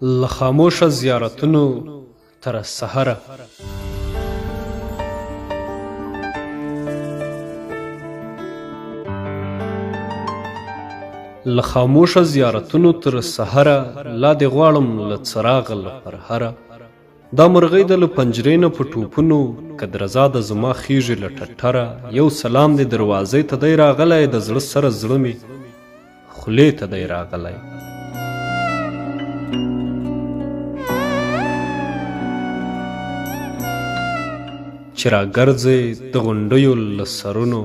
له خاموشه زیارتونو تر سحره له خاموشه زیارتونو تر سحره لا دې غواړم له څراغه له پرهره دا مرغۍ د له پنجرې نه په ټوپونو که درزا د زما خیږي له ټټره یو سلام دې دروازې ته دی راغلی د زړه سره زړه مې خولې ته دی راغلی چې راګرځې د غونډیو له سرونو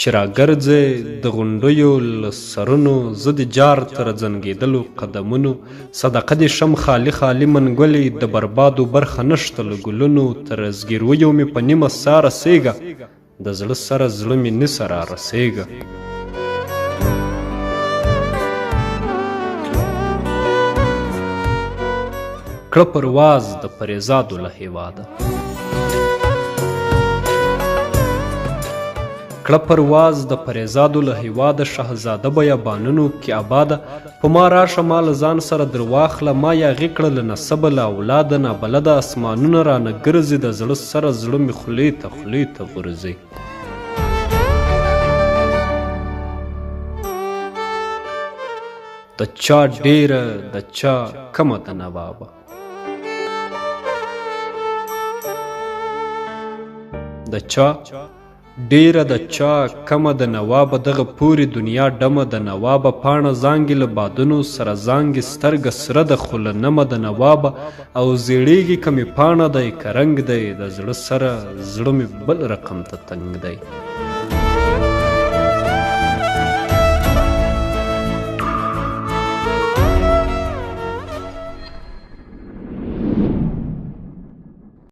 چې راګرځې د غونډیو له سرونو زه د جار تر زنګېدلو قدمونو صدقه دې شم خالي خالي منګولې د بربادو برخه نشته له ګلونو تر زګیرویو مې په نیمه ساه رسېږه د زړه سره زړه مې نه سره رسېږه کړه پرواز د پریزادو له هېواده کړه پرواز د پریزادو له هېواده شهزاده بیابانونو کې آباده په ما راشه ما له ځان سره در واخله ما یاغې کړه له نسبه له اولاده نابلده اسمانونه رانه ګرځي د زړه سره زړه مې خولې ته غورځي د چا ډېره د چا کمه د نوابه د چا ډیره د چا کمه د نوابه دغه پورې دنیا ډمه د نوابه پاڼه زانګې له بادونو سره زانګې سترګه سره د خو له نمه د نوابه او زیړیږي که مې پاڼه دی که رنګ دی د زړه سره زړه مې بل رقم ته تنګ دی